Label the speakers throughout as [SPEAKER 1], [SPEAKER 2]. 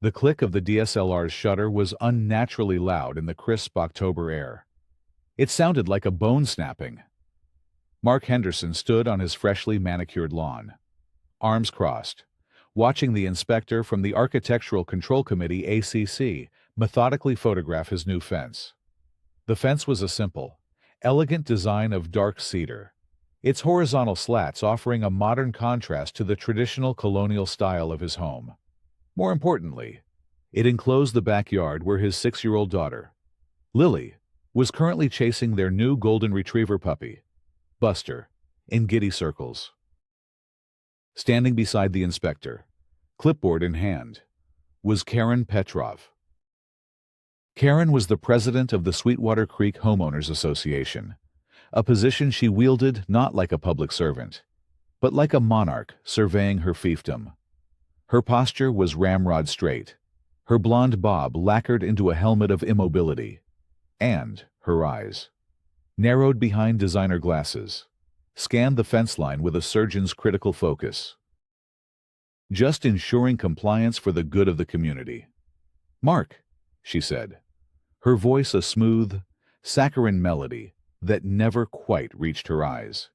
[SPEAKER 1] The click of the DSLR's shutter was unnaturally loud in the crisp October air. It sounded like a bone snapping. Mark Henderson stood on his freshly manicured lawn, arms crossed, watching the inspector from the Architectural Control Committee (ACC) methodically photograph his new fence. The fence was a simple, elegant design of dark cedar, its horizontal slats offering a modern contrast to the traditional colonial style of his home. More importantly, it enclosed the backyard where his 6-year-old daughter, Lily, was currently chasing their new golden retriever puppy, Buster, in giddy circles. Standing beside the inspector, clipboard in hand, was Karen Petrov. Karen was the president of the Sweetwater Creek Homeowners Association, a position she wielded not like a public servant, but like a monarch surveying her fiefdom. Her posture was ramrod straight, her blonde bob lacquered into a helmet of immobility, and her eyes, narrowed behind designer glasses, scanned the fence line with a surgeon's critical focus. Just ensuring compliance for the good of the community. "Mark," she said, her voice a smooth, saccharine melody that never quite reached her eyes.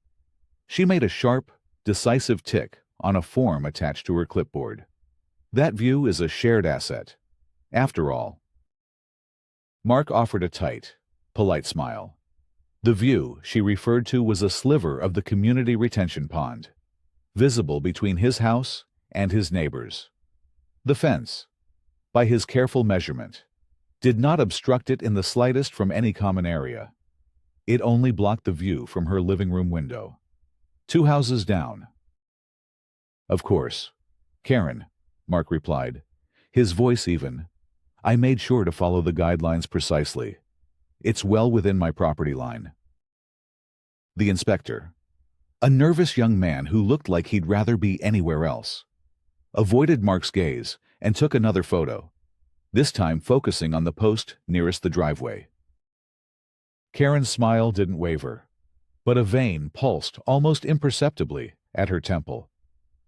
[SPEAKER 1] She made a sharp, decisive tick on a form attached to her clipboard. "That view is a shared asset. After all." Mark offered a tight, polite smile. The view she referred to was a sliver of the community retention pond, visible between his house and his neighbors. The fence, by his careful measurement, did not obstruct it in the slightest from any common area. It only blocked the view from her living room window, 2 houses down. "Of course, Karen," Mark replied, his voice even. "I made sure to follow the guidelines precisely. It's well within my property line." The inspector, a nervous young man who looked like he'd rather be anywhere else, avoided Mark's gaze and took another photo, this time focusing on the post nearest the driveway. Karen's smile didn't waver, but a vein pulsed almost imperceptibly at her temple.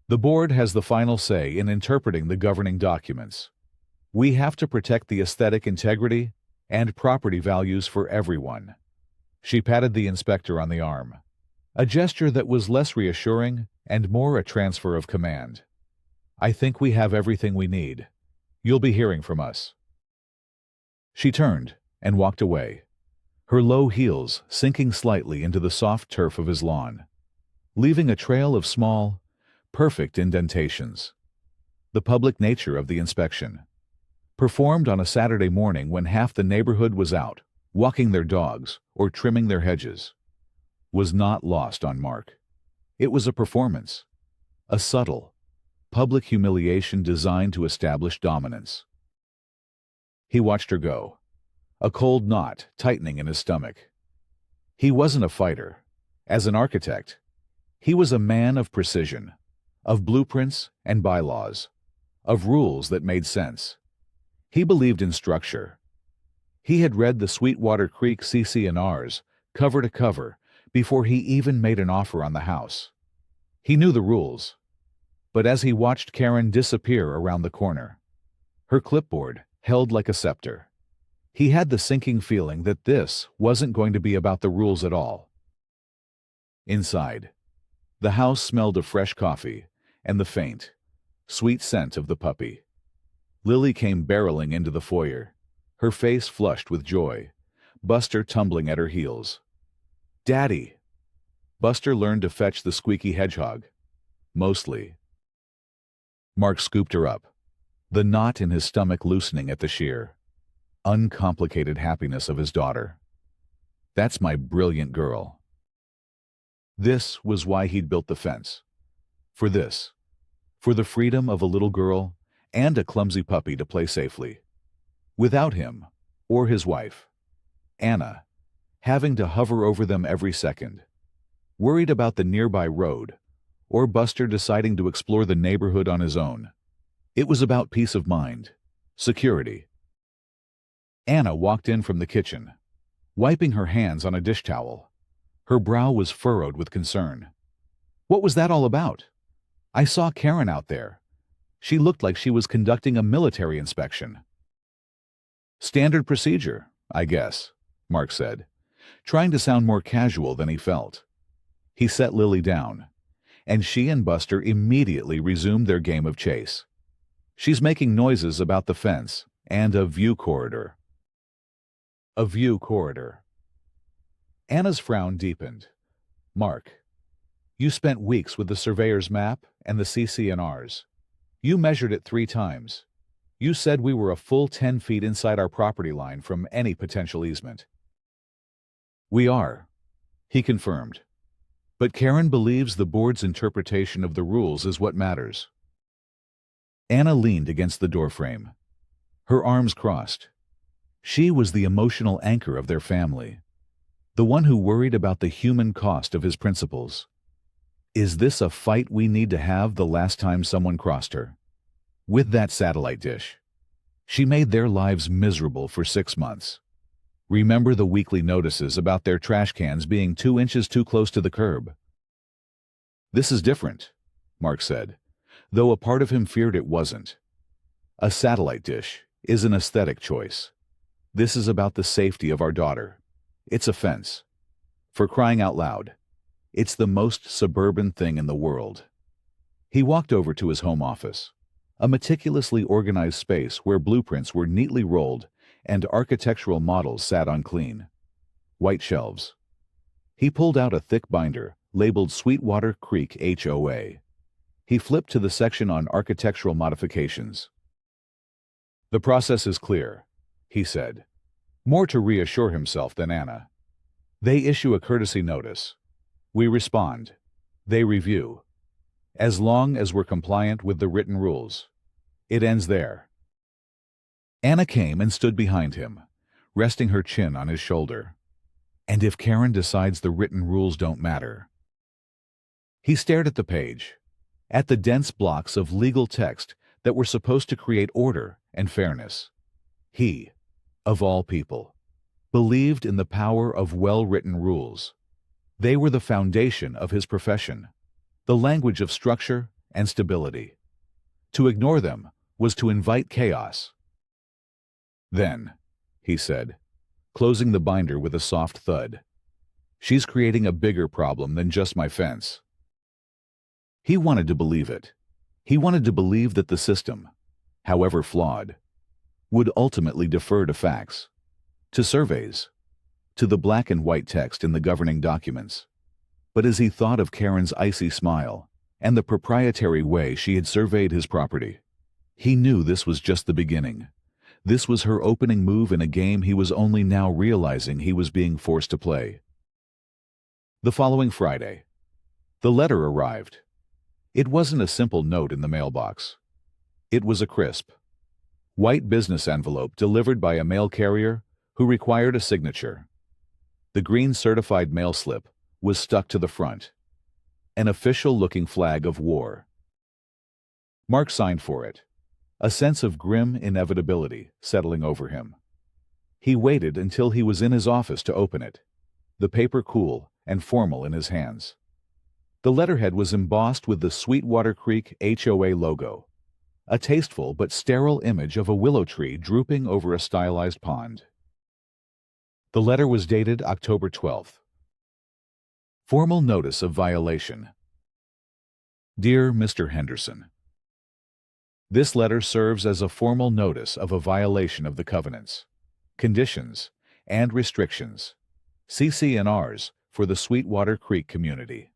[SPEAKER 1] "The board has the final say in interpreting the governing documents. We have to protect the aesthetic integrity and property values for everyone." She patted the inspector on the arm, a gesture that was less reassuring and more a transfer of command. "I think we have everything we need. You'll be hearing from us." She turned and walked away, her low heels sinking slightly into the soft turf of his lawn, leaving a trail of small, perfect indentations. The public nature of the inspection, performed on a Saturday morning when half the neighborhood was out, walking their dogs or trimming their hedges, was not lost on Mark. It was a performance, a subtle, public humiliation designed to establish dominance. He watched her go, a cold knot tightening in his stomach. He wasn't a fighter. As an architect, he was a man of precision, of blueprints and bylaws, of rules that made sense. He believed in structure. He had read the Sweetwater Creek CC&Rs cover to cover before he even made an offer on the house. He knew the rules. But as he watched Karen disappear around the corner, her clipboard held like a scepter, he had the sinking feeling that this wasn't going to be about the rules at all. Inside, the house smelled of fresh coffee and the faint, sweet scent of the puppy. Lily came barreling into the foyer, her face flushed with joy, Buster tumbling at her heels. "Daddy!" Buster learned to fetch the squeaky hedgehog. Mostly. Mark scooped her up, the knot in his stomach loosening at the sheer, uncomplicated happiness of his daughter. "That's my brilliant girl." This was why he'd built the fence. For this. For the freedom of a little girl and a clumsy puppy to play safely. Without him, or his wife, Anna, having to hover over them every second, worried about the nearby road, or Buster deciding to explore the neighborhood on his own. It was about peace of mind, security. Anna walked in from the kitchen, wiping her hands on a dish towel. Her brow was furrowed with concern. "What was that all about? I saw Karen out there. She looked like she was conducting a military inspection. "Standard procedure, I guess," Mark said, trying to sound more casual than he felt. He set Lily down, and she and Buster immediately resumed their game of chase. "She's making noises about the fence and a view corridor." A view corridor. Anna's frown deepened. "Mark, you spent weeks with the surveyor's map and the CCNRs. You measured it 3 times. You said we were a full 10 feet inside our property line from any potential easement." "We are," he confirmed. "But Karen believes the board's interpretation of the rules is what matters." Anna leaned against the doorframe, her arms crossed. She was the emotional anchor of their family, the one who worried about the human cost of his principles. Is this a fight we need to have the last time someone crossed her? With that satellite dish. She made their lives miserable for 6 months. Remember the weekly notices about their trash cans being 2 inches too close to the curb? "This is different," Mark said, though a part of him feared it wasn't. "A satellite dish is an aesthetic choice. This is about the safety of our daughter. It's a fence. For crying out loud, it's the most suburban thing in the world." He walked over to his home office, a meticulously organized space where blueprints were neatly rolled and architectural models sat on clean, white shelves. He pulled out a thick binder labeled Sweetwater Creek HOA. He flipped to the section on architectural modifications. "The process is clear," he said, more to reassure himself than Anna. "They issue a courtesy notice. We respond. They review. As long as we're compliant with the written rules. It ends there." Anna came and stood behind him, resting her chin on his shoulder. "And if Karen decides the written rules don't matter?" He stared at the page, at the dense blocks of legal text that were supposed to create order and fairness. He, of all people, believed in the power of well-written rules. They were the foundation of his profession, the language of structure and stability. To ignore them was to invite chaos. "Then," he said, closing the binder with a soft thud, "she's creating a bigger problem than just my fence." He wanted to believe it. He wanted to believe that the system, however flawed, would ultimately defer to facts, to surveys, to the black and white text in the governing documents. But as he thought of Karen's icy smile and the proprietary way she had surveyed his property, he knew this was just the beginning. This was her opening move in a game he was only now realizing he was being forced to play. The following Friday, the letter arrived. It wasn't a simple note in the mailbox. It was a crisp, white business envelope delivered by a mail carrier who required a signature. The green certified mail slip was stuck to the front, an official-looking flag of war. Mark signed for it, a sense of grim inevitability settling over him. He waited until he was in his office to open it, the paper cool and formal in his hands. The letterhead was embossed with the Sweetwater Creek HOA logo, a tasteful but sterile image of a willow tree drooping over a stylized pond. The letter was dated October 12th. Formal notice of violation. Dear Mr. Henderson, this letter serves as a formal notice of a violation of the covenants, conditions, and restrictions, CCNRs, for the Sweetwater Creek community.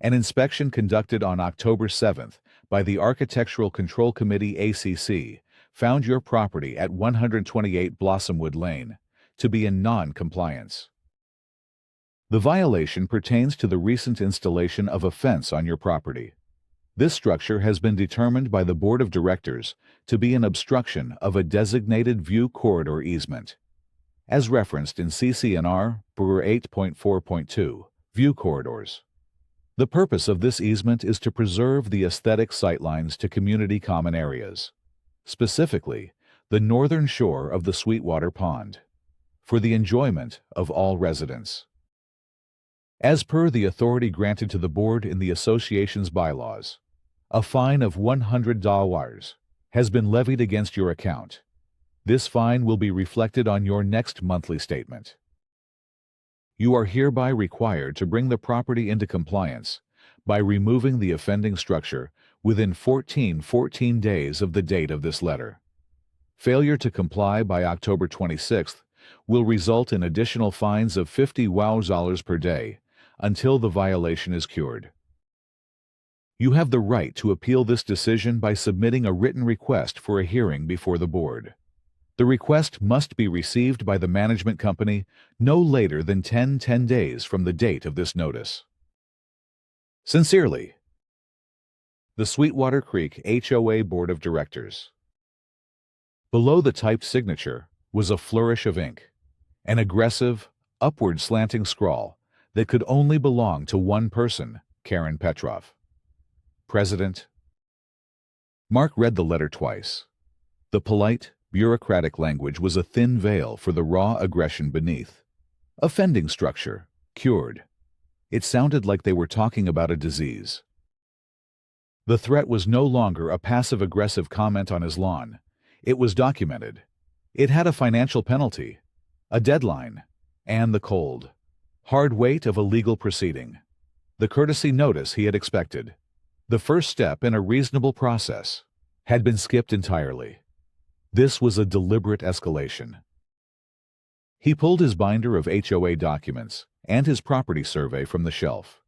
[SPEAKER 1] An inspection conducted on October 7th by the Architectural Control Committee ACC found your property at 128 Blossomwood Lane to be in non-compliance. The violation pertains to the recent installation of a fence on your property. This structure has been determined by the Board of Directors to be an obstruction of a designated view corridor easement, as referenced in CCNR Brewer 8.4.2, View Corridors. The purpose of this easement is to preserve the aesthetic sightlines to community common areas, specifically the northern shore of the Sweetwater Pond, for the enjoyment of all residents. As per the authority granted to the board in the association's bylaws, A fine of $100 has been levied against your account. This fine will be reflected on your next monthly statement. You are hereby required to bring the property into compliance by removing the offending structure within 14 days of the date of this letter. Failure to comply by October 26th will result in additional fines of $50 per day until the violation is cured. You have the right to appeal this decision by submitting a written request for a hearing before the board. The request must be received by the management company no later than 10 days from the date of this notice. Sincerely, the Sweetwater Creek HOA Board of Directors. Below the typed signature was a flourish of ink, an aggressive, upward slanting scrawl that could only belong to one person, Karen Petrov. President. Mark read the letter twice. The polite, bureaucratic language was a thin veil for the raw aggression beneath. Offending structure, cured. It sounded like they were talking about a disease. The threat was no longer a passive-aggressive comment on his lawn. It was documented. It had a financial penalty, a deadline, and the cold, hard weight of a legal proceeding. The courtesy notice he had expected, the first step in a reasonable process, had been skipped entirely. This was a deliberate escalation. He pulled his binder of HOA documents and his property survey from the shelf.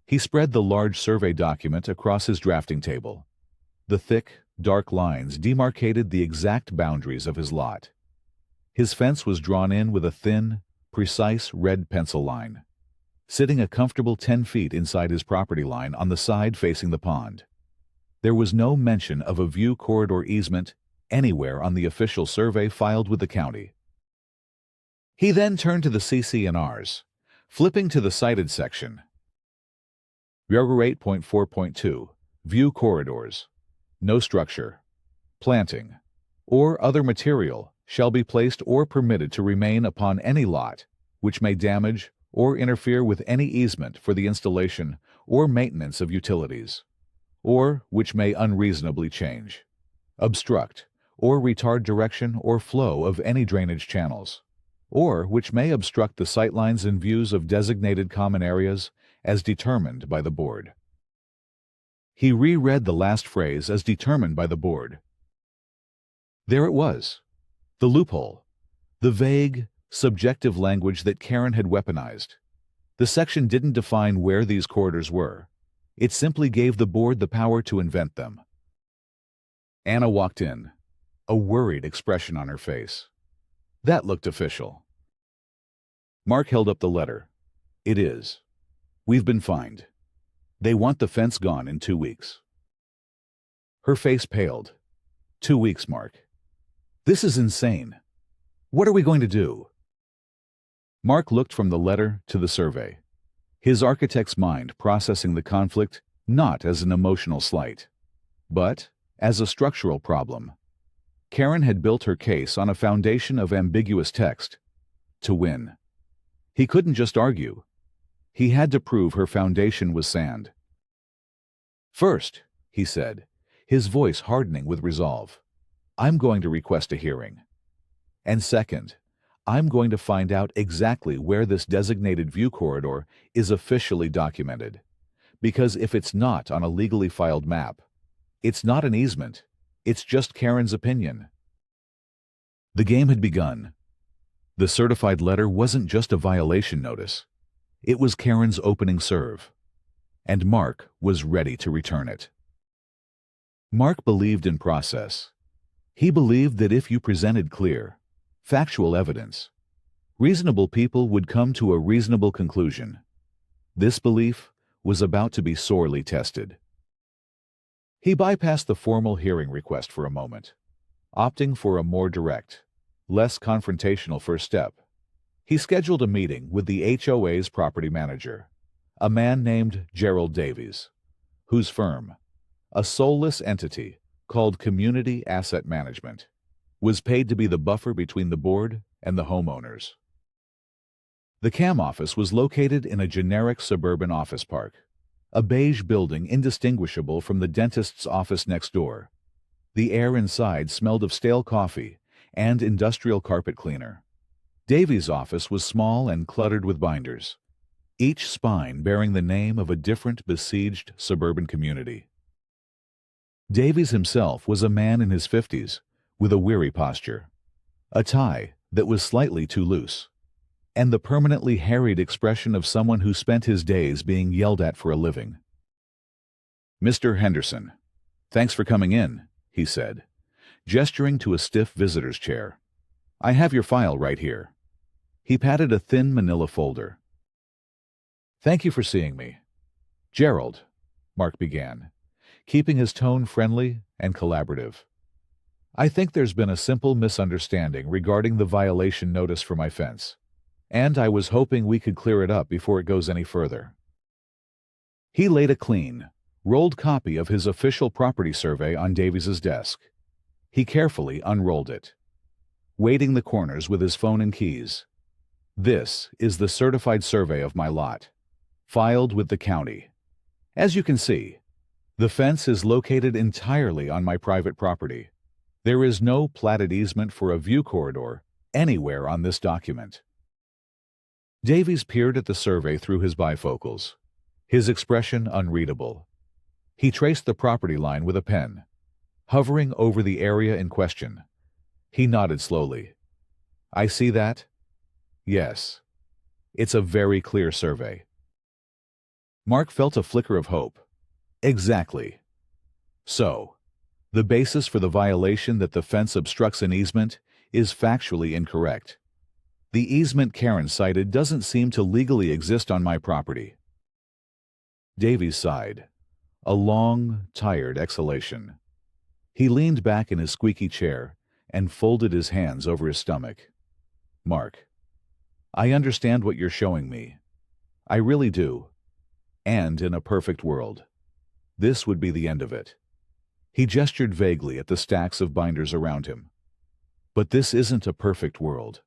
[SPEAKER 1] He spread the large survey document across his drafting table. The thick, dark lines demarcated the exact boundaries of his lot. His fence was drawn in with a thin, precise red pencil line, sitting a comfortable 10 feet inside his property line on the side facing the pond. There was no mention of a view corridor easement anywhere on the official survey filed with the county. He then turned to the CC&Rs, flipping to the cited section. Paragraph 8.4.2, View corridors. No structure, planting, or other material shall be placed or permitted to remain upon any lot which may damage or interfere with any easement for the installation or maintenance of utilities, or which may unreasonably change, obstruct, or retard direction or flow of any drainage channels, or which may obstruct the sightlines and views of designated common areas as determined by the board. He reread the last phrase as determined by the board. There it was, the loophole, the vague, subjective language that Karen had weaponized. The section didn't define where these corridors were. It simply gave the board the power to invent them. Anna walked in, a worried expression on her face. That looked official. Mark held up the letter. It is. We've been fined. They want the fence gone in 2 weeks. Her face paled. 2 weeks, Mark. This is insane. What are we going to do? Mark looked from the letter to the survey, his architect's mind processing the conflict not as an emotional slight, but as a structural problem. Karen had built her case on a foundation of ambiguous text. To win, he couldn't just argue. He had to prove her foundation was sand. First, he said, his voice hardening with resolve, I'm going to request a hearing. And second, I'm going to find out exactly where this designated view corridor is officially documented. Because if it's not on a legally filed map, it's not an easement, it's just Karen's opinion. The game had begun. The certified letter wasn't just a violation notice. It was Karen's opening serve. And Mark was ready to return it. Mark believed in process. He believed that if you presented clear, factual evidence, reasonable people would come to a reasonable conclusion. This belief was about to be sorely tested. He bypassed the formal hearing request for a moment, opting for a more direct, less confrontational first step. He scheduled a meeting with the HOA's property manager, a man named Gerald Davies, whose firm, a soulless entity called Community Asset Management, was paid to be the buffer between the board and the homeowners. The CAM office was located in a generic suburban office park. a beige building indistinguishable from the dentist's office next door. The air inside smelled of stale coffee and industrial carpet cleaner. Davy's office was small and cluttered with binders, each spine bearing the name of a different besieged suburban community. Davies himself was a man in his 50s, with a weary posture, a tie that was slightly too loose, and the permanently harried expression of someone who spent his days being yelled at for a living. "Mr. Henderson, thanks for coming in," he said, gesturing to a stiff visitor's chair. "I have your file right here." He patted a thin manila folder. "Thank you for seeing me." "Gerald," Mark began, keeping his tone friendly and collaborative. "I think there's been a simple misunderstanding regarding the violation notice for my fence, and I was hoping we could clear it up before it goes any further." He laid a clean, rolled copy of his official property survey on Davies's desk. He carefully unrolled it, weighting the corners with his phone and keys. "This is the certified survey of my lot, filed with the county. As you can see, the fence is located entirely on my private property. There is no platted easement for a view corridor anywhere on this document." Davies peered at the survey through his bifocals, his expression unreadable. He traced the property line with a pen, hovering over the area in question. He nodded slowly. "I see that? Yes. It's a very clear survey." Mark felt a flicker of hope. Exactly. So, the basis for the violation that the fence obstructs an easement is factually incorrect. The easement Karen cited doesn't seem to legally exist on my property. Davies sighed, a long, tired exhalation. He leaned back in his squeaky chair and folded his hands over his stomach. "Mark, I understand what you're showing me. I really do. And in a perfect world, this would be the end of it." He gestured vaguely at the stacks of binders around him. "But this isn't a perfect world.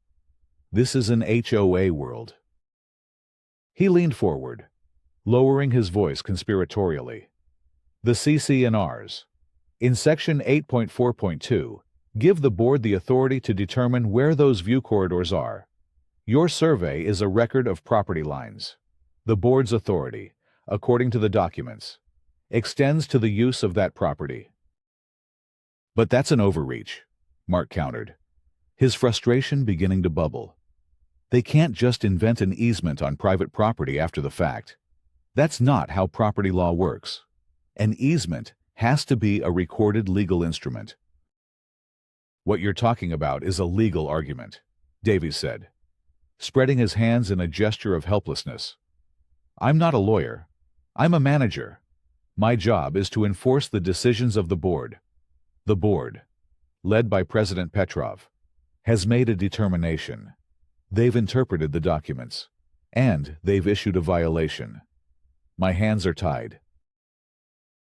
[SPEAKER 1] This is an HOA world." He leaned forward, lowering his voice conspiratorially. "The CC&Rs, in Section 8.4.2, give the board the authority to determine where those view corridors are. Your survey is a record of property lines. The board's authority, according to the documents, extends to the use of that property." "But that's an overreach," Mark countered, his frustration beginning to bubble. "They can't just invent an easement on private property after the fact. That's not how property law works. An easement has to be a recorded legal instrument." "What you're talking about is a legal argument," Davies said, spreading his hands in a gesture of helplessness. "I'm not a lawyer. I'm a manager. My job is to enforce the decisions of the board. The board, led by President Petrov, has made a determination. They've interpreted the documents, and they've issued a violation. My hands are tied."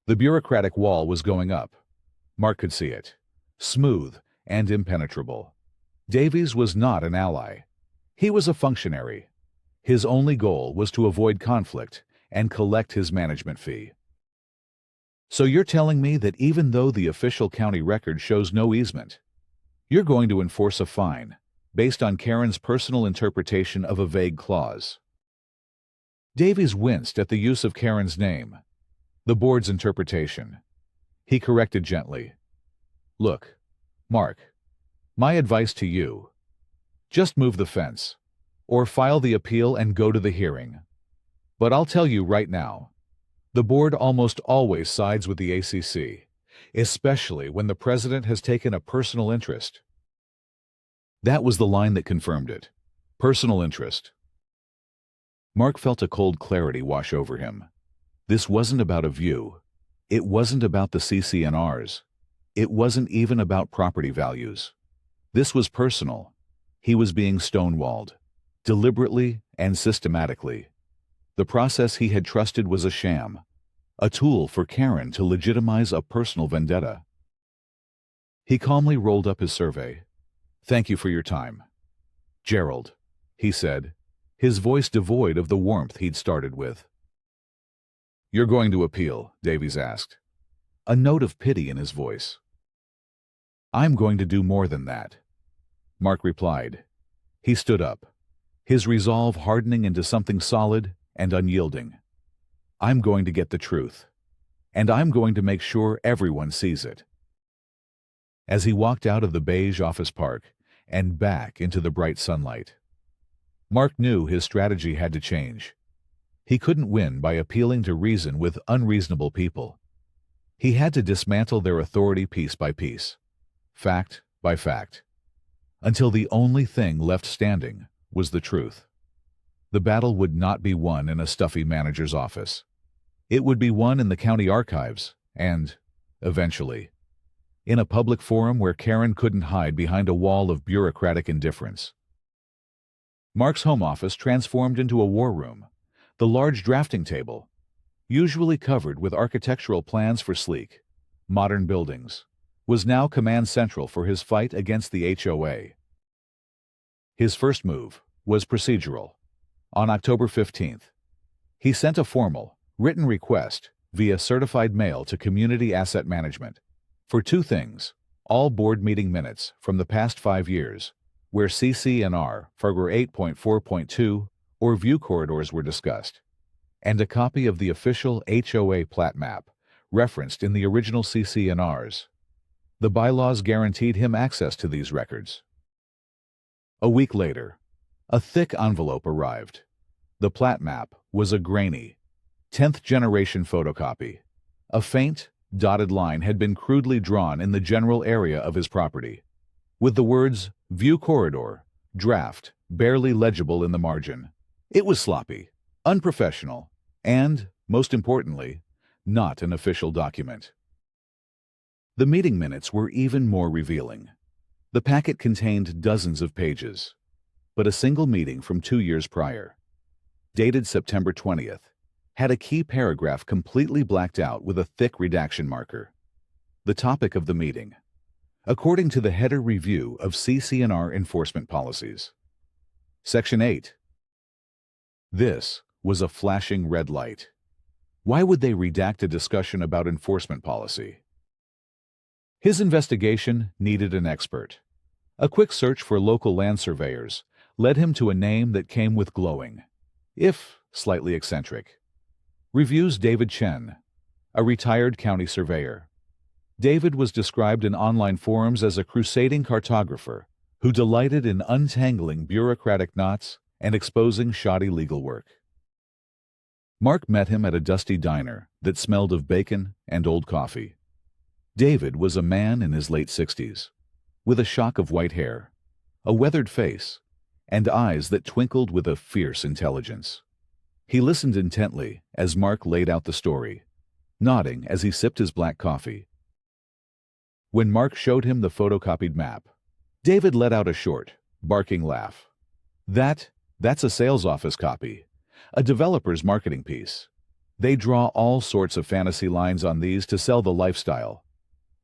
[SPEAKER 1] The bureaucratic wall was going up. Mark could see it, smooth and impenetrable. Davies was not an ally. He was a functionary. His only goal was to avoid conflict and collect his management fee. "So you're telling me that even though the official county record shows no easement, you're going to enforce a fine based on Karen's personal interpretation of a vague clause?" Davies winced at the use of Karen's name, the board's interpretation. He corrected gently. "Look, Mark, my advice to you: just move the fence, or file the appeal and go to the hearing. But I'll tell you right now, the board almost always sides with the ACC, especially when the president has taken a personal interest." That was the line that confirmed it. Personal interest. Mark felt a cold clarity wash over him. This wasn't about a view. It wasn't about the CC&Rs. It wasn't even about property values. This was personal. He was being stonewalled, deliberately and systematically. The process he had trusted was a sham, a tool for Karen to legitimize a personal vendetta. He calmly rolled up his survey. "Thank you for your time, Gerald," he said, his voice devoid of the warmth he'd started with. "You're going to appeal?" Davies asked, a note of pity in his voice. "I'm going to do more than that," Mark replied. He stood up, his resolve hardening into something solid and unyielding. "I'm going to get the truth, and I'm going to make sure everyone sees it." As he walked out of the beige office park and back into the bright sunlight, Mark knew his strategy had to change. He couldn't win by appealing to reason with unreasonable people. He had to dismantle their authority piece by piece, fact by fact, until the only thing left standing was the truth. The battle would not be won in a stuffy manager's office. It would be won in the county archives and, eventually, in a public forum where Karen couldn't hide behind a wall of bureaucratic indifference. Mark's home office transformed into a war room. The large drafting table, usually covered with architectural plans for sleek, modern buildings, was now command central for his fight against the HOA. His first move was procedural. On October 15th, he sent a formal, written request via certified mail to Community Asset Management for two things: all board meeting minutes from the past 5 years, where CC&R, Figure 8.4.2, or view corridors were discussed, and a copy of the official HOA plat map referenced in the original CC&Rs. The bylaws guaranteed him access to these records. A week later, a thick envelope arrived. The plat map was a grainy, 10th-generation photocopy. A faint, dotted line had been crudely drawn in the general area of his property, with the words "View Corridor, Draft" barely legible in the margin. It was sloppy, unprofessional, and, most importantly, not an official document. The meeting minutes were even more revealing. The packet contained dozens of pages, but a single meeting from 2 years prior, dated September 20th, had a key paragraph completely blacked out with a thick redaction marker. The topic of the meeting, according to the header review of CC&R enforcement policies. Section 8. This was a flashing red light. Why would they redact a discussion about enforcement policy? His investigation needed an expert. A quick search for local land surveyors led him to a name that came with glowing, if slightly eccentric, reviews: David Chen, a retired county surveyor. David was described in online forums as a crusading cartographer who delighted in untangling bureaucratic knots and exposing shoddy legal work. Mark met him at a dusty diner that smelled of bacon and old coffee. David was a man in his late 60s, with a shock of white hair, a weathered face, and eyes that twinkled with a fierce intelligence. He listened intently as Mark laid out the story, nodding as he sipped his black coffee. When Mark showed him the photocopied map, David let out a short, barking laugh. That's a sales office copy, a developer's marketing piece. They draw all sorts of fantasy lines on these to sell the lifestyle.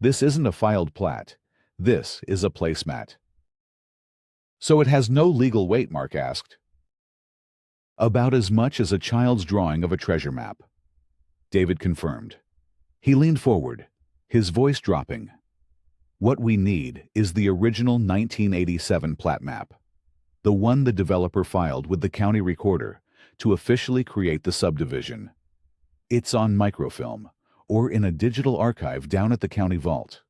[SPEAKER 1] This isn't a filed plat. This is a placemat. So it has no legal weight, Mark asked. About as much as a child's drawing of a treasure map, David confirmed. He leaned forward, his voice dropping. What we need is the original 1987 plat map, the one the developer filed with the county recorder to officially create the subdivision. It's on microfilm or in a digital archive down at the county vault.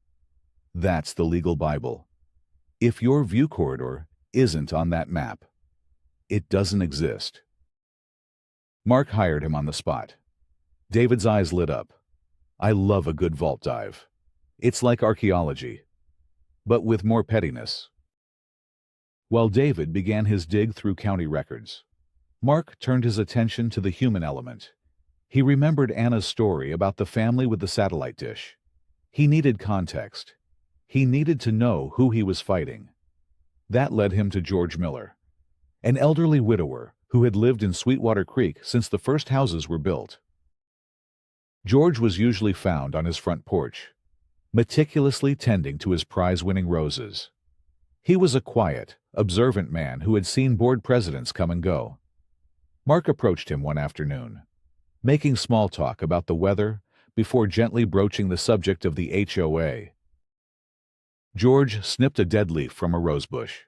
[SPEAKER 1] That's the legal Bible. If your view corridor isn't on that map, it doesn't exist. Mark hired him on the spot. David's eyes lit up. I love a good vault dive. It's like archaeology, but with more pettiness. While David began his dig through county records, Mark turned his attention to the human element. He remembered Anna's story about the family with the satellite dish. He needed context. He needed to know who he was fighting. That led him to George Miller, an elderly widower who had lived in Sweetwater Creek since the first houses were built. George was usually found on his front porch, meticulously tending to his prize-winning roses. He was a quiet, observant man who had seen board presidents come and go. Mark approached him one afternoon. making small talk about the weather before gently broaching the subject of the HOA. George snipped a dead leaf from a rosebush,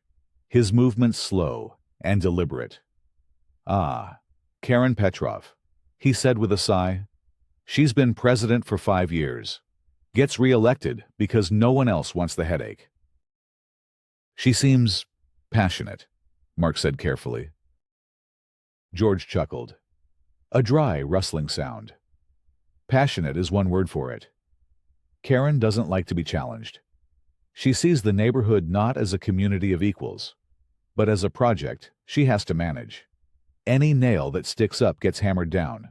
[SPEAKER 1] his movements slow and deliberate. "Ah, Karen Petrov," he said with a sigh. "She's been president for 5 years. Gets re-elected because no one else wants the headache." "She seems passionate," Mark said carefully. George chuckled. A dry, rustling sound. Passionate is one word for it. Karen doesn't like to be challenged. She sees the neighborhood not as a community of equals, but as a project she has to manage. Any nail that sticks up gets hammered down.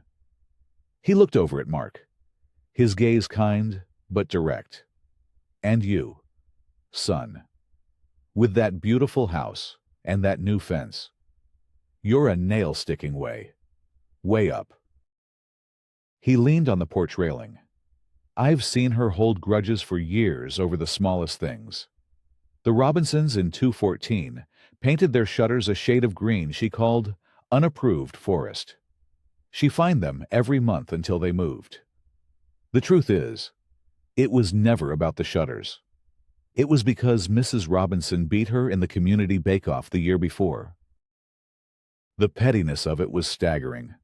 [SPEAKER 1] He looked over at Mark, his gaze kind but direct. "And you, son, with that beautiful house and that new fence, you're a nail sticking way up." He leaned on the porch railing. "I've seen her hold grudges for years over the smallest things. The Robinsons in 214 painted their shutters a shade of green she called unapproved forest. She fined them every month until they moved. The truth is, it was never about the shutters. It was because Mrs. Robinson beat her in the community bake-off the year before. The pettiness of it was staggering."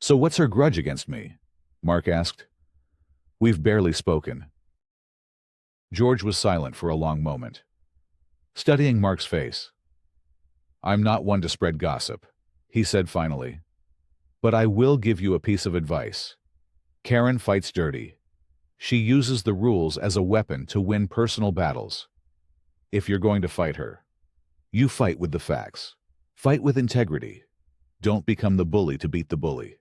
[SPEAKER 1] "So what's her grudge against me?" Mark asked. "We've barely spoken." George was silent for a long moment, studying Mark's face. "I'm not one to spread gossip," he said finally. "But I will give you a piece of advice. Karen fights dirty. She uses the rules as a weapon to win personal battles. If you're going to fight her, you fight with the facts. Fight with integrity. Don't become the bully to beat the bully."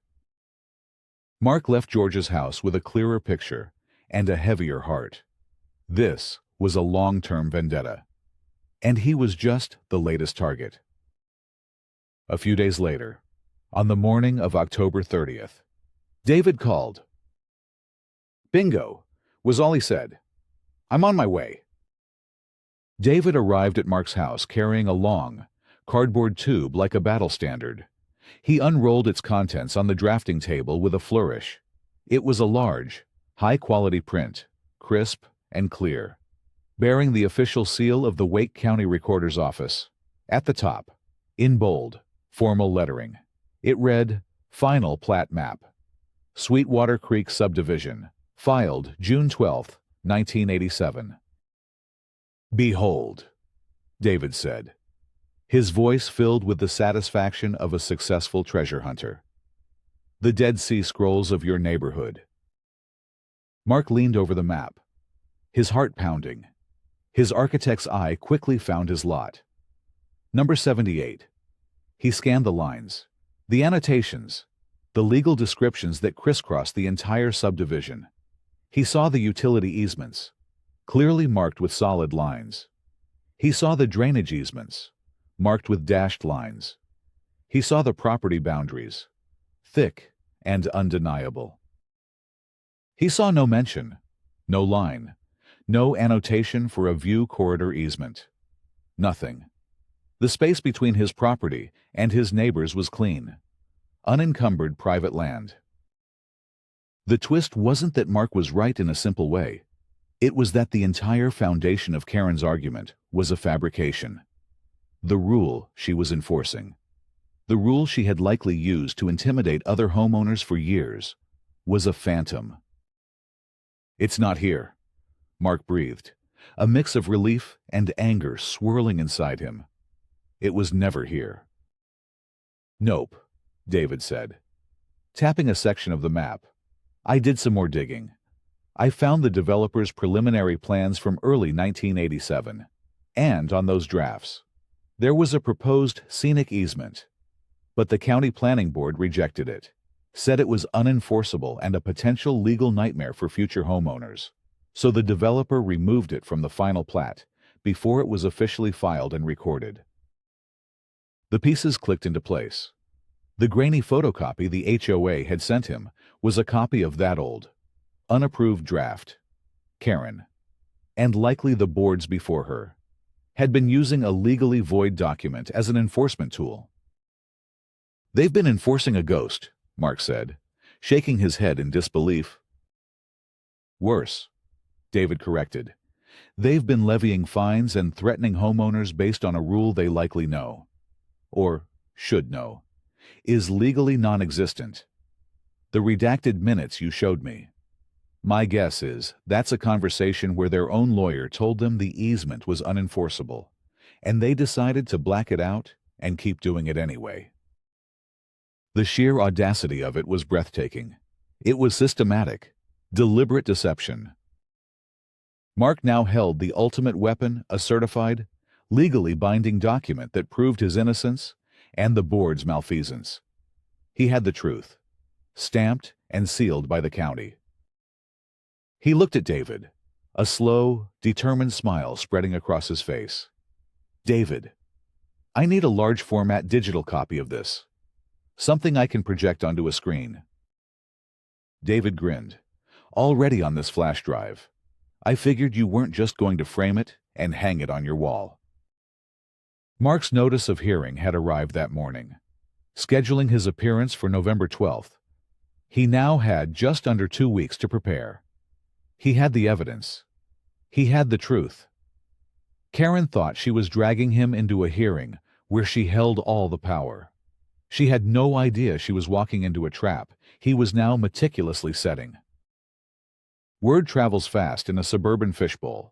[SPEAKER 1] Mark left George's house with a clearer picture and a heavier heart. This was a long-term vendetta, and he was just the latest target. A few days later, on the morning of October 30th, David called. "Bingo," was all he said. "I'm on my way." David arrived at Mark's house carrying a long, cardboard tube like a battle standard. He unrolled its contents on the drafting table with a flourish. It was a large, high-quality print, crisp and clear, bearing the official seal of the Wake County Recorder's Office. At the top, in bold, formal lettering, it read, "Final Plat Map. Sweetwater Creek Subdivision. Filed June 12, 1987. "Behold," David said, his voice filled with the satisfaction of a successful treasure hunter. "The Dead Sea Scrolls of your neighborhood." Mark leaned over the map, his heart pounding. His architect's eye quickly found his lot. Number 78. He scanned the lines, the annotations, the legal descriptions that crisscrossed the entire subdivision. He saw the utility easements, clearly marked with solid lines. He saw the drainage easements, marked with dashed lines. He saw the property boundaries, thick and undeniable. He saw no mention, no line, no annotation for a view corridor easement. Nothing. The space between his property and his neighbors was clean, unencumbered private land. The twist wasn't that Mark was right in a simple way. It was that the entire foundation of Karen's argument was a fabrication. The rule she was enforcing, the rule she had likely used to intimidate other homeowners for years, was a phantom. "It's not here," Mark breathed, a mix of relief and anger swirling inside him. "It was never here." "Nope," David said, tapping a section of the map. "I did some more digging. I found the developer's preliminary plans from early 1987, and on those drafts, there was a proposed scenic easement, but the county planning board rejected it, said it was unenforceable and a potential legal nightmare for future homeowners, so the developer removed it from the final plat before it was officially filed and recorded." The pieces clicked into place. The grainy photocopy the HOA had sent him was a copy of that old, unapproved draft. Karen, and likely the boards before her, had been using a legally void document as an enforcement tool. "They've been enforcing a ghost," Mark said, shaking his head in disbelief. Worse, David corrected. They've been levying fines and threatening homeowners based on a rule they likely know, or should know, is legally non-existent. The redacted minutes you showed me. My guess is that's a conversation where their own lawyer told them the easement was unenforceable, and they decided to black it out and keep doing it anyway. The sheer audacity of it was breathtaking. It was systematic, deliberate deception. Mark now held the ultimate weapon, a certified, legally binding document that proved his innocence and the board's malfeasance. He had the truth, stamped and sealed by the county. He looked at David, a slow, determined smile spreading across his face. David, I need a large format digital copy of this. Something I can project onto a screen. David grinned. Already on this flash drive. I figured you weren't just going to frame it and hang it on your wall. Mark's notice of hearing had arrived that morning, scheduling his appearance for November 12th. He now had just under 2 weeks to prepare. He had the evidence. He had the truth. Karen thought she was dragging him into a hearing where she held all the power. She had no idea she was walking into a trap he was now meticulously setting. Word travels fast in a suburban fishbowl.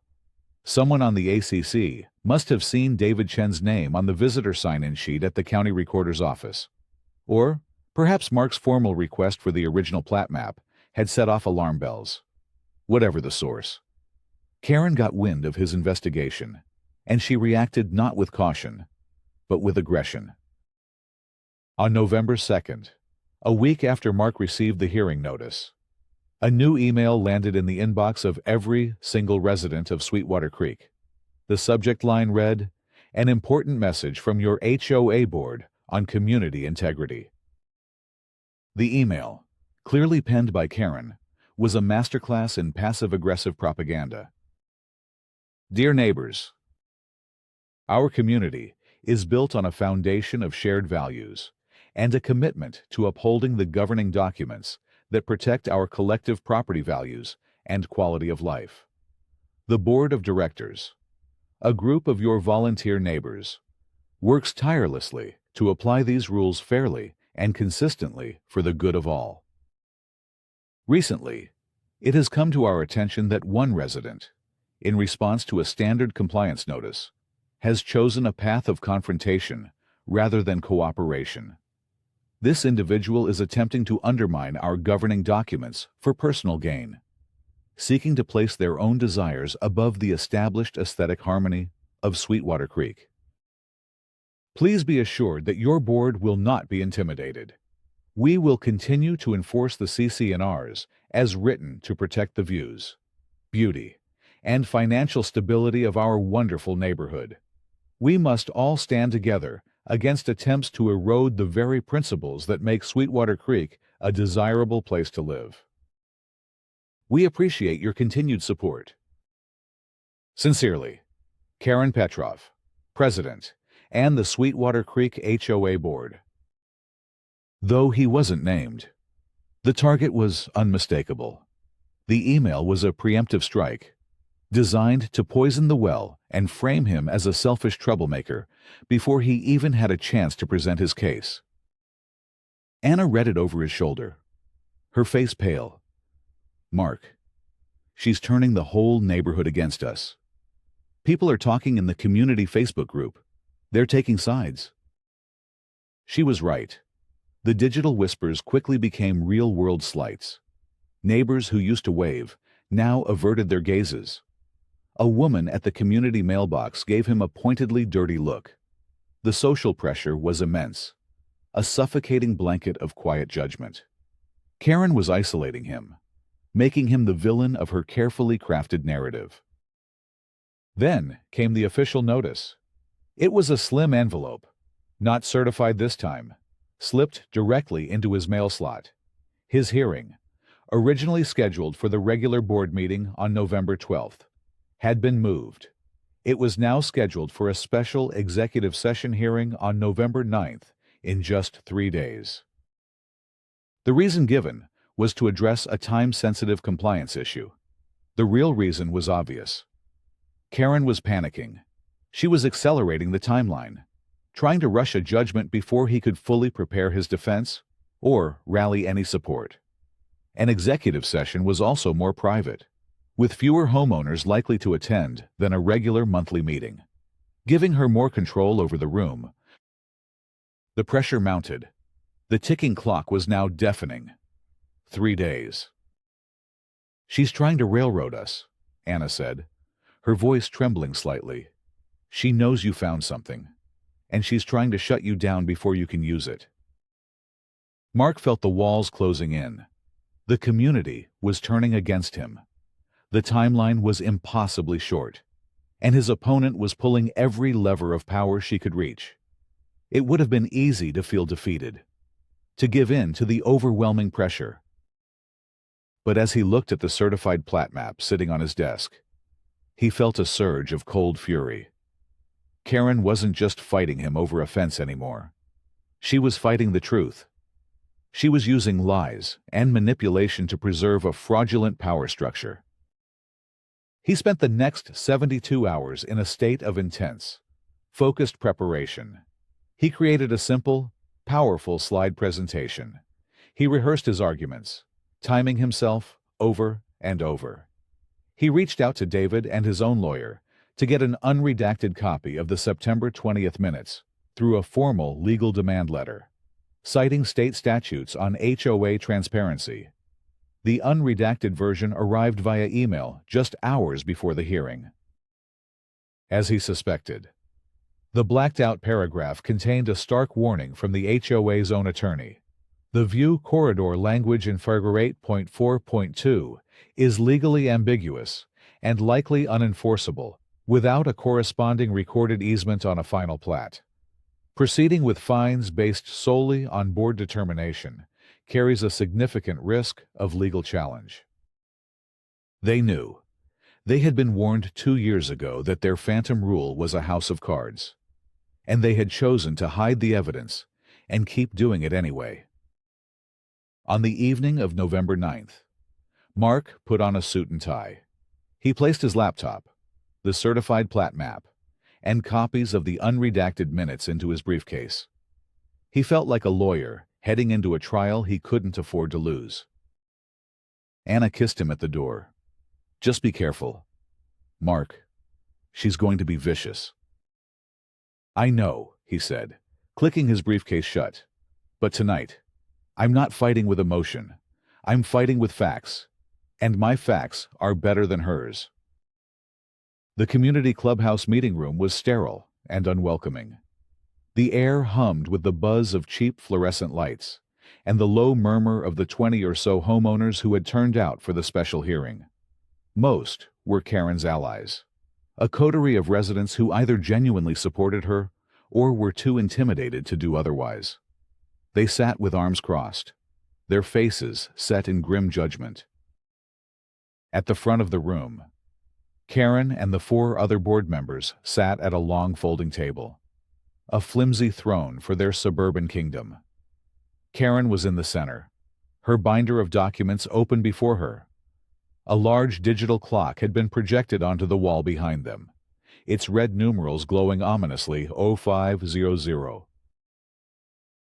[SPEAKER 1] Someone on the ACC must have seen David Chen's name on the visitor sign-in sheet at the county recorder's office. Or perhaps Mark's formal request for the original plat map had set off alarm bells. Whatever the source. Karen got wind of his investigation, and she reacted not with caution, but with aggression. On November 2nd, a week after Mark received the hearing notice, a new email landed in the inbox of every single resident of Sweetwater Creek. The subject line read, "An important message from your HOA board on community integrity." The email, clearly penned by Karen, was a masterclass in passive-aggressive propaganda. Dear neighbors, our community is built on a foundation of shared values and a commitment to upholding the governing documents that protect our collective property values and quality of life. The Board of Directors, a group of your volunteer neighbors, works tirelessly to apply these rules fairly and consistently for the good of all. Recently, it has come to our attention that one resident, in response to a standard compliance notice, has chosen a path of confrontation rather than cooperation. This individual is attempting to undermine our governing documents for personal gain, seeking to place their own desires above the established aesthetic harmony of Sweetwater Creek. Please be assured that your board will not be intimidated. We will continue to enforce the CC&Rs as written to protect the views, beauty, and financial stability of our wonderful neighborhood. We must all stand together against attempts to erode the very principles that make Sweetwater Creek a desirable place to live. We appreciate your continued support. Sincerely, Karen Petrov, President, and the Sweetwater Creek HOA Board. Though he wasn't named, the target was unmistakable. The email was a preemptive strike, designed to poison the well and frame him as a selfish troublemaker before he even had a chance to present his case. Anna read it over his shoulder, her face pale. Mark, she's turning the whole neighborhood against us. People are talking in the community Facebook group. They're taking sides. She was right. The digital whispers quickly became real-world slights. Neighbors who used to wave now averted their gazes. A woman at the community mailbox gave him a pointedly dirty look. The social pressure was immense, a suffocating blanket of quiet judgment. Karen was isolating him, making him the villain of her carefully crafted narrative. Then came the official notice. It was a slim envelope, not certified this time, slipped directly into his mail slot. His hearing, originally scheduled for the regular board meeting on November 12th, had been moved. It was now scheduled for a special executive session hearing on November 9th in just 3 days. The reason given was to address a time-sensitive compliance issue. The real reason was obvious. Karen was panicking. She was accelerating the timeline, trying to rush a judgment before he could fully prepare his defense or rally any support. An executive session was also more private, with fewer homeowners likely to attend than a regular monthly meeting, giving her more control over the room. The pressure mounted. The ticking clock was now deafening. 3 days. "She's trying to railroad us," Anna said, her voice trembling slightly. "She knows you found something, and she's trying to shut you down before you can use it." Mark felt the walls closing in. The community was turning against him. The timeline was impossibly short, and his opponent was pulling every lever of power she could reach. It would have been easy to feel defeated, to give in to the overwhelming pressure. But as he looked at the certified plat map sitting on his desk, he felt a surge of cold fury. Karen wasn't just fighting him over a fence anymore. She was fighting the truth. She was using lies and manipulation to preserve a fraudulent power structure. He spent the next 72 hours in a state of intense, focused preparation. He created a simple, powerful slide presentation. He rehearsed his arguments, timing himself over and over. He reached out to David and his own lawyer to get an unredacted copy of the September 20th minutes through a formal legal demand letter, citing state statutes on HOA transparency. The unredacted version arrived via email just hours before the hearing. As he suspected, the blacked-out paragraph contained a stark warning from the HOA's own attorney. The view corridor language in Figure 8.4.2 is legally ambiguous and likely unenforceable without a corresponding recorded easement on a final plat. Proceeding with fines based solely on board determination carries a significant risk of legal challenge. They knew. They had been warned 2 years ago that their phantom rule was a house of cards, and they had chosen to hide the evidence and keep doing it anyway. On the evening of November 9th, Mark put on a suit and tie. He placed his laptop, the certified plat map, and copies of the unredacted minutes into his briefcase. He felt like a lawyer heading into a trial he couldn't afford to lose. Anna kissed him at the door. "Just be careful, Mark. She's going to be vicious." "I know," he said, clicking his briefcase shut. "But tonight, I'm not fighting with emotion. I'm fighting with facts, and my facts are better than hers." The community clubhouse meeting room was sterile and unwelcoming. The air hummed with the buzz of cheap fluorescent lights and the low murmur of the 20 or so homeowners who had turned out for the special hearing. Most were Karen's allies, a coterie of residents who either genuinely supported her or were too intimidated to do otherwise. They sat with arms crossed, their faces set in grim judgment. At the front of the room, Karen and the 4 other board members sat at a long folding table, a flimsy throne for their suburban kingdom. Karen was in the center, her binder of documents open before her. A large digital clock had been projected onto the wall behind them, its red numerals glowing ominously 0500.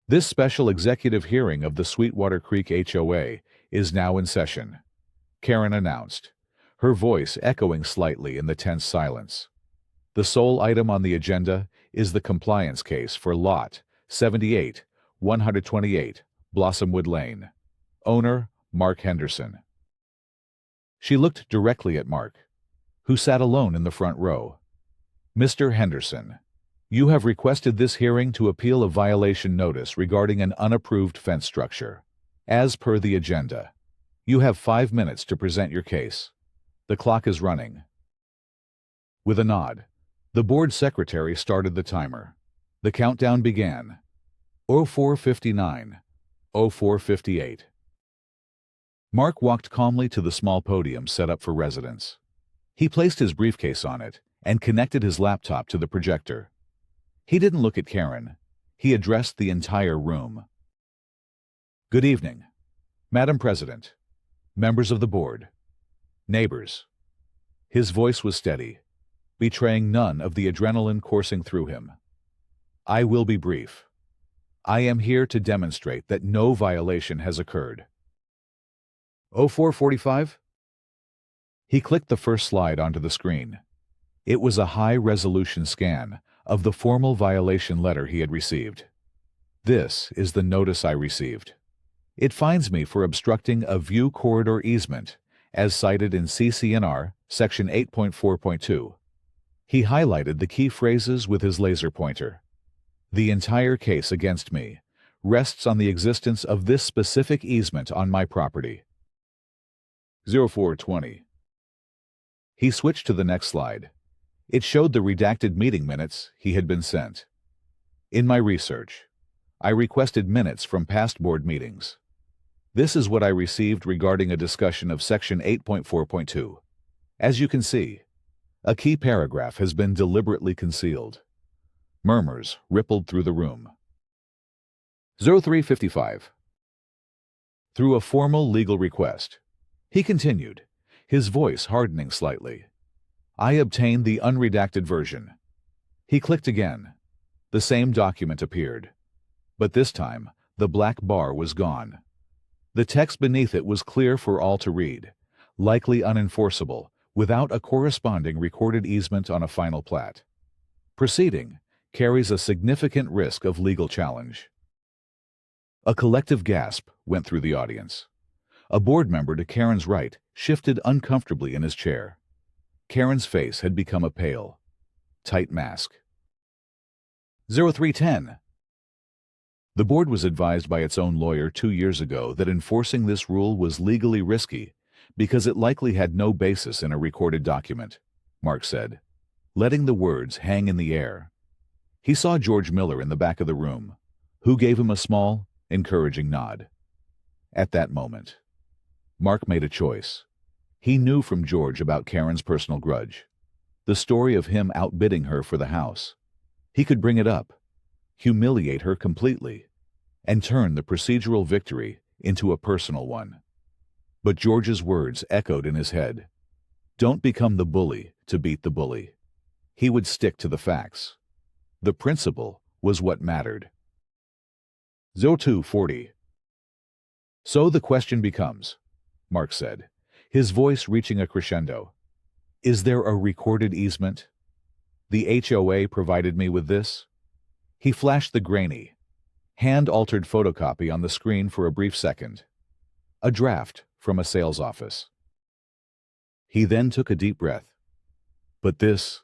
[SPEAKER 1] This special executive hearing of the Sweetwater Creek HOA is now in session, Karen announced, her voice echoing slightly in the tense silence. The sole item on the agenda is the compliance case for Lot 78, 128, Blossomwood Lane. Owner, Mark Henderson. She looked directly at Mark, who sat alone in the front row. "Mr. Henderson, you have requested this hearing to appeal a violation notice regarding an unapproved fence structure. As per the agenda, you have 5 minutes to present your case. The clock is running." With a nod, the board secretary started the timer. The countdown began. 04:59, 04:58. Mark walked calmly to the small podium set up for residents. He placed his briefcase on it and connected his laptop to the projector. He didn't look at Karen. He addressed the entire room. "Good evening. Madam President, members of the board, neighbors. His voice was steady, betraying none of the adrenaline coursing through him. I will be brief. I am here to demonstrate that no violation has occurred. 0445? He clicked the first slide onto the screen. It was a high-resolution scan of the formal violation letter he had received. This is the notice I received. It fines me for obstructing a view corridor easement, as cited in CC&R, Section 8.4.2. He highlighted the key phrases with his laser pointer. The entire case against me rests on the existence of this specific easement on my property. 0420. He switched to the next slide. It showed the redacted meeting minutes he had been sent. In my research, I requested minutes from past board meetings. This is what I received regarding a discussion of Section 8.4.2. As you can see, a key paragraph has been deliberately concealed. Murmurs rippled through the room. 0355. Through a formal legal request, he continued, his voice hardening slightly. I obtained the unredacted version. He clicked again. The same document appeared. But this time, the black bar was gone. The text beneath it was clear for all to read, likely unenforceable, without a corresponding recorded easement on a final plat. Proceeding carries a significant risk of legal challenge. A collective gasp went through the audience. A board member to Karen's right shifted uncomfortably in his chair. Karen's face had become a pale, tight mask. 0310. The board was advised by its own lawyer 2 years ago that enforcing this rule was legally risky because it likely had no basis in a recorded document, Mark said, letting the words hang in the air. He saw George Miller in the back of the room, who gave him a small, encouraging nod. At that moment, Mark made a choice. He knew from George about Karen's personal grudge, the story of him outbidding her for the house. He could bring it up, humiliate her completely, and turn the procedural victory into a personal one. But George's words echoed in his head. Don't become the bully to beat the bully. He would stick to the facts. The principle was what mattered. 0240. So the question becomes, Mark said, his voice reaching a crescendo. Is there a recorded easement? The HOA provided me with this. He flashed the grainy, hand-altered photocopy on the screen for a brief second. A draft from a sales office. He then took a deep breath. But this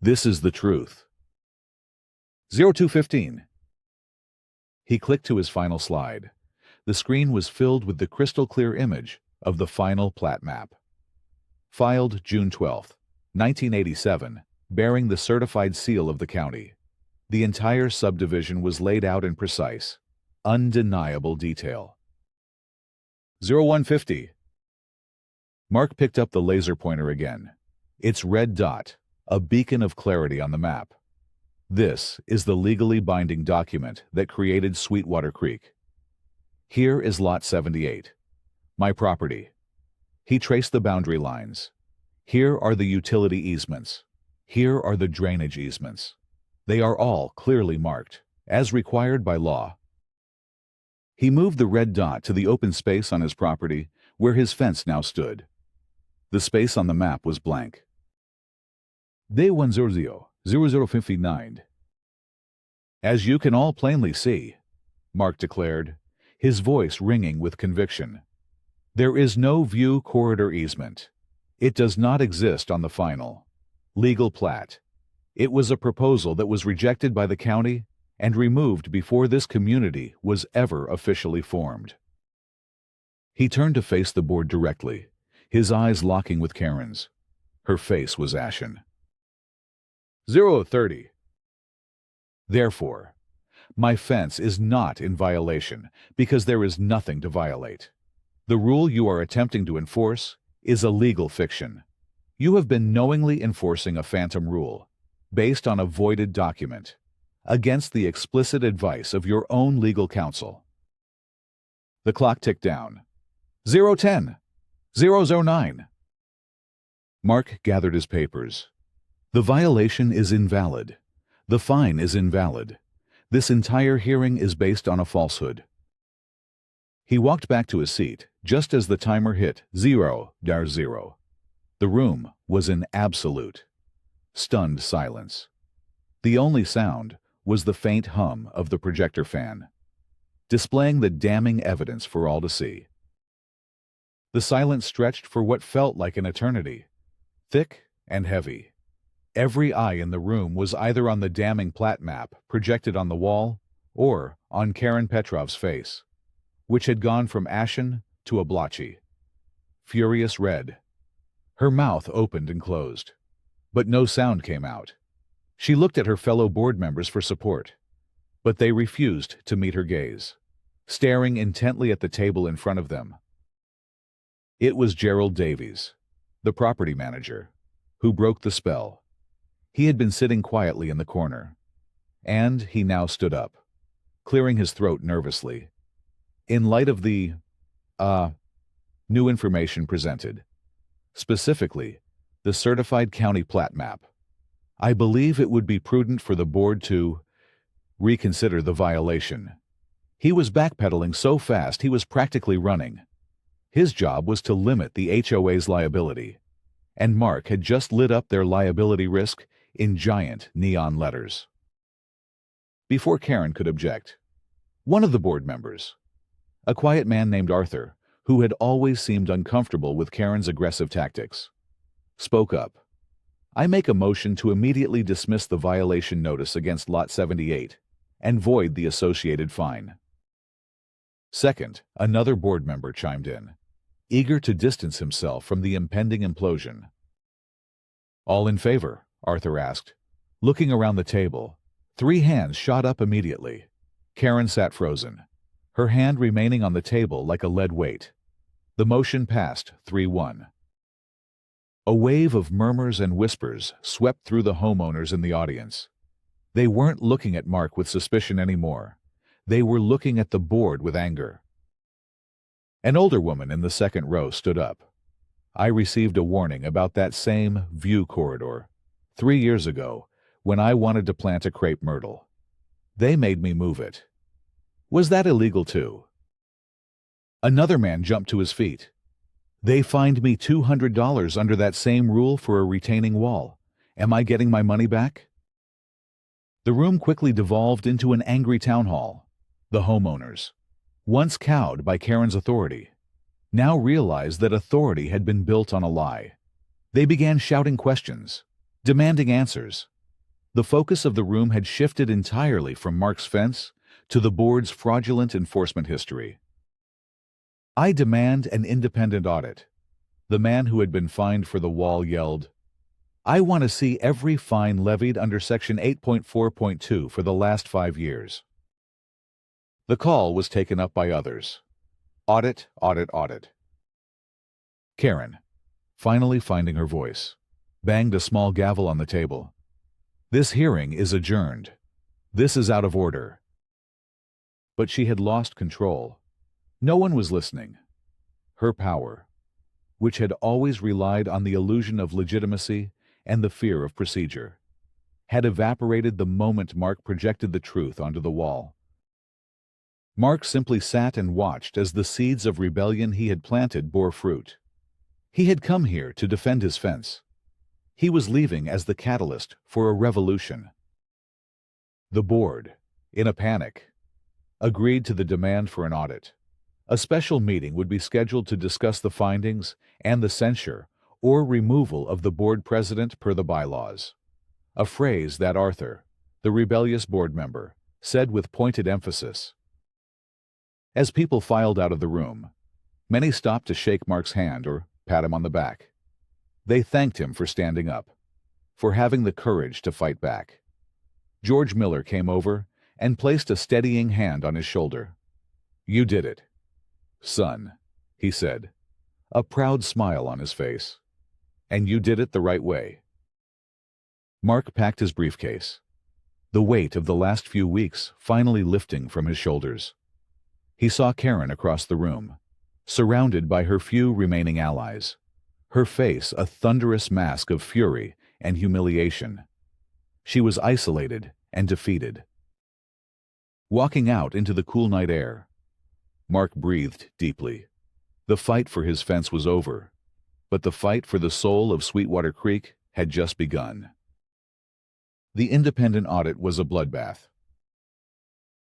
[SPEAKER 1] is the truth. 0215. He clicked to his final slide. The screen was filled with the crystal-clear image of the final plat map. Filed June 12, 1987, bearing the certified seal of the county. The entire subdivision was laid out in precise, undeniable detail. 0150. Mark picked up the laser pointer again. Its red dot, a beacon of clarity on the map. This is the legally binding document that created Sweetwater Creek. Here is Lot 78, my property. He traced the boundary lines. Here are the utility easements. Here are the drainage easements. They are all clearly marked, as required by law. He moved the red dot to the open space on his property, where his fence now stood. The space on the map was blank. Day 100-0059. As you can all plainly see, Mark declared, his voice ringing with conviction. There is no view corridor easement. It does not exist on the final legal plat. It was a proposal that was rejected by the county and removed before this community was ever officially formed. He turned to face the board directly, his eyes locking with Karen's. Her face was ashen. 030. Therefore, my fence is not in violation because there is nothing to violate. The rule you are attempting to enforce is a legal fiction. You have been knowingly enforcing a phantom rule, based on a voided document, against the explicit advice of your own legal counsel. The clock ticked down. 0:10, 0:09. Mark gathered his papers. The violation is invalid. The fine is invalid. This entire hearing is based on a falsehood. He walked back to his seat just as the timer hit 0:0. The room was in absolute, stunned silence. The only sound was the faint hum of the projector fan, displaying the damning evidence for all to see. The silence stretched for what felt like an eternity, thick and heavy. Every eye in the room was either on the damning plat map projected on the wall or on Karen Petrov's face, which had gone from ashen to a blotchy, furious red. Her mouth opened and closed, but no sound came out. She looked at her fellow board members for support, but they refused to meet her gaze, staring intently at the table in front of them. It was Gerald Davies, the property manager, who broke the spell. He had been sitting quietly in the corner, and he now stood up, clearing his throat nervously. In light of the, new information presented, specifically, the certified county plat map, I believe it would be prudent for the board to reconsider the violation. He was backpedaling so fast he was practically running. His job was to limit the HOA's liability, and Mark had just lit up their liability risk in giant neon letters. Before Karen could object, one of the board members, a quiet man named Arthur, who had always seemed uncomfortable with Karen's aggressive tactics, spoke up. I make a motion to immediately dismiss the violation notice against Lot 78 and void the associated fine. Second, another board member chimed in, eager to distance himself from the impending implosion. All in favor? Arthur asked. Looking around the table, 3 hands shot up immediately. Karen sat frozen, her hand remaining on the table like a lead weight. The motion passed 3-1. A wave of murmurs and whispers swept through the homeowners in the audience. They weren't looking at Mark with suspicion anymore. They were looking at the board with anger. An older woman in the second row stood up. I received a warning about that same view corridor 3 years ago when I wanted to plant a crepe myrtle. They made me move it. Was that illegal too? Another man jumped to his feet. They fined me $200 under that same rule for a retaining wall. Am I getting my money back? The room quickly devolved into an angry town hall. The homeowners, once cowed by Karen's authority, now realized that authority had been built on a lie. They began shouting questions, demanding answers. The focus of the room had shifted entirely from Mark's fence to the board's fraudulent enforcement history. I demand an independent audit. The man who had been fined for the wall yelled, I want to see every fine levied under Section 8.4.2 for the last 5 years. The call was taken up by others. Audit, audit, audit. Karen, finally finding her voice, banged a small gavel on the table. This hearing is adjourned. This is out of order. But she had lost control. No one was listening. Her power, which had always relied on the illusion of legitimacy and the fear of procedure, had evaporated the moment Mark projected the truth onto the wall. Mark simply sat and watched as the seeds of rebellion he had planted bore fruit. He had come here to defend his fence. He was leaving as the catalyst for a revolution. The board, in a panic, agreed to the demand for an audit. A special meeting would be scheduled to discuss the findings and the censure or removal of the board president per the bylaws, a phrase that Arthur, the rebellious board member, said with pointed emphasis. As people filed out of the room, many stopped to shake Mark's hand or pat him on the back. They thanked him for standing up, for having the courage to fight back. George Miller came over and placed a steadying hand on his shoulder. You did it, son, he said, a proud smile on his face. And you did it the right way. Mark packed his briefcase, the weight of the last few weeks finally lifting from his shoulders. He saw Karen across the room, surrounded by her few remaining allies, her face a thunderous mask of fury and humiliation. She was isolated and defeated. Walking out into the cool night air, Mark breathed deeply. The fight for his fence was over, but the fight for the soul of Sweetwater Creek had just begun. The independent audit was a bloodbath.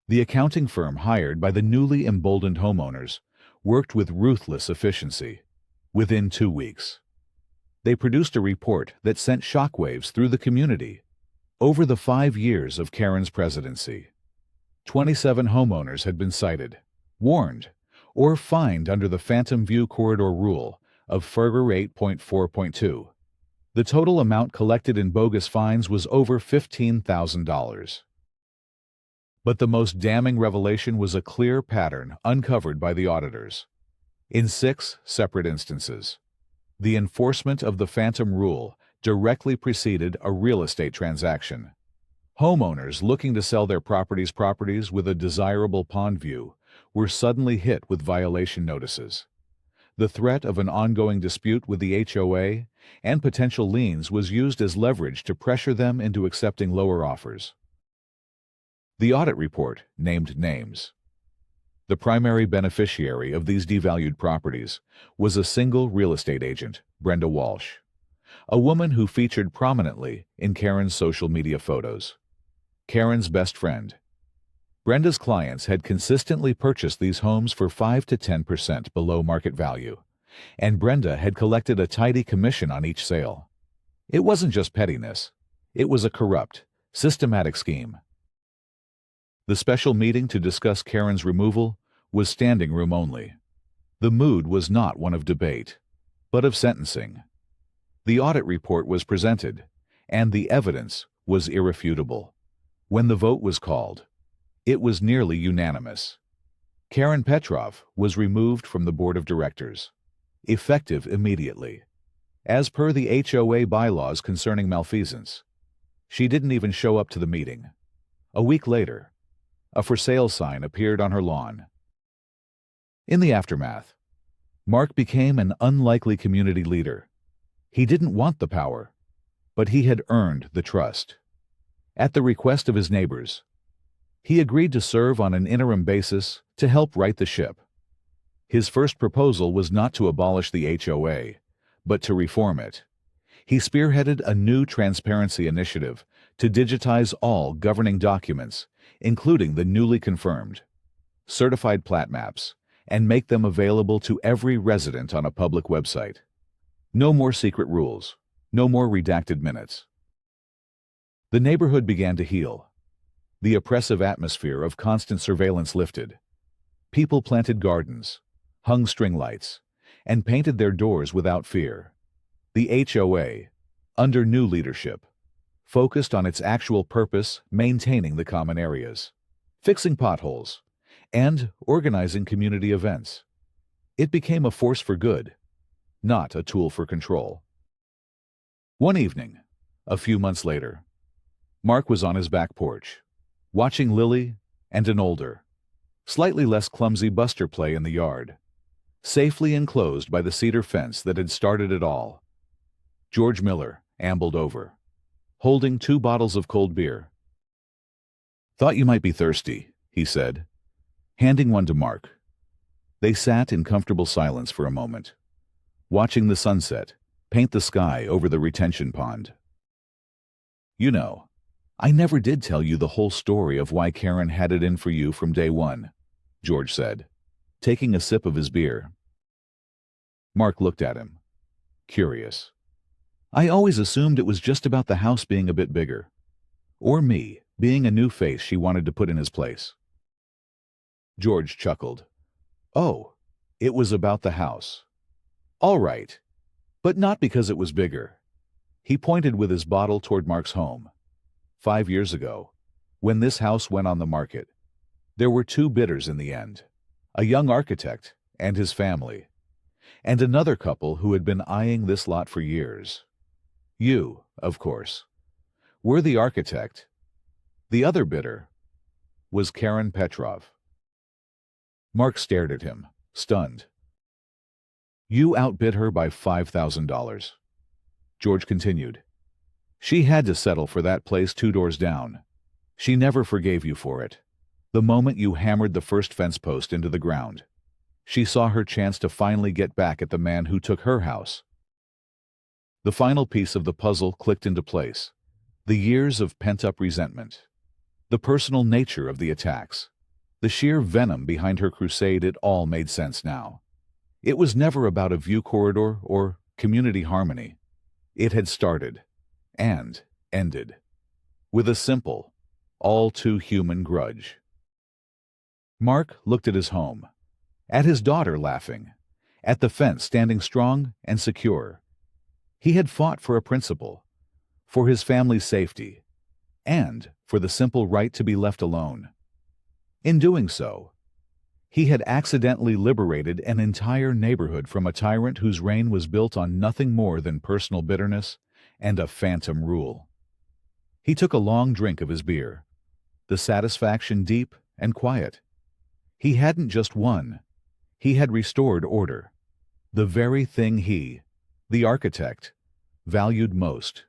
[SPEAKER 1] The accounting firm hired by the newly emboldened homeowners worked with ruthless efficiency. Within 2 weeks, they produced a report that sent shockwaves through the community. Over the 5 years of Karen's presidency, 27 homeowners had been cited, warned, or fined under the Phantom View Corridor Rule of FERGR 8.4.2. The total amount collected in bogus fines was over $15,000. But the most damning revelation was a clear pattern uncovered by the auditors. In 6 separate instances, the enforcement of the Phantom Rule directly preceded a real estate transaction. Homeowners looking to sell their properties with a desirable pond view were suddenly hit with violation notices. The threat of an ongoing dispute with the HOA and potential liens was used as leverage to pressure them into accepting lower offers. The audit report named names. The primary beneficiary of these devalued properties was a single real estate agent, Brenda Walsh, a woman who featured prominently in Karen's social media photos. Karen's best friend. Brenda's clients had consistently purchased these homes for 5 to 10% below market value, and Brenda had collected a tidy commission on each sale. It wasn't just pettiness. It was a corrupt, systematic scheme. The special meeting to discuss Karen's removal was standing room only. The mood was not one of debate, but of sentencing. The audit report was presented, and the evidence was irrefutable. When the vote was called, it was nearly unanimous. Karen Petrov was removed from the board of directors, effective immediately. As per the HOA bylaws concerning malfeasance, she didn't even show up to the meeting. A week later, a for sale sign appeared on her lawn. In the aftermath, Mark became an unlikely community leader. He didn't want the power, but he had earned the trust. At the request of his neighbors, he agreed to serve on an interim basis to help right the ship. His first proposal was not to abolish the HOA, but to reform it. He spearheaded a new transparency initiative to digitize all governing documents, including the newly confirmed, certified plat maps, and make them available to every resident on a public website. No more secret rules, no more redacted minutes. The neighborhood began to heal. The oppressive atmosphere of constant surveillance lifted. People planted gardens, hung string lights, and painted their doors without fear. The HOA, under new leadership, focused on its actual purpose, maintaining the common areas, fixing potholes, and organizing community events. It became a force for good, not a tool for control. One evening, a few months later, Mark was on his back porch, watching Lily and an older, slightly less clumsy Buster play in the yard, safely enclosed by the cedar fence that had started it all. George Miller ambled over, holding 2 bottles of cold beer. "Thought you might be thirsty," he said, handing one to Mark. They sat in comfortable silence for a moment, watching the sunset paint the sky over the retention pond. "You know, I never did tell you the whole story of why Karen had it in for you from day one," George said, taking a sip of his beer. Mark looked at him, curious. "I always assumed it was just about the house being a bit bigger, or me being a new face she wanted to put in his place." George chuckled. "Oh, it was about the house. All right, but not because it was bigger." He pointed with his bottle toward Mark's home. 5 years ago, when this house went on the market, there were 2 bidders in the end, a young architect and his family, and another couple who had been eyeing this lot for years. You, of course, were the architect. The other bidder was Karen Petrov. Mark stared at him, stunned. You outbid her by $5,000. George continued. She had to settle for that place 2 doors down. She never forgave you for it. The moment you hammered the first fence post into the ground, she saw her chance to finally get back at the man who took her house. The final piece of the puzzle clicked into place. The years of pent-up resentment. The personal nature of the attacks. The sheer venom behind her crusade, it all made sense now. It was never about a view corridor or community harmony. It had started and ended with a simple, all-too-human grudge. Mark looked at his home, at his daughter laughing, at the fence standing strong and secure. He had fought for a principle, for his family's safety, and for the simple right to be left alone. In doing so, he had accidentally liberated an entire neighborhood from a tyrant whose reign was built on nothing more than personal bitterness and a phantom rule. He took a long drink of his beer, the satisfaction deep and quiet. He hadn't just won. He had restored order, the very thing he, the architect, valued most.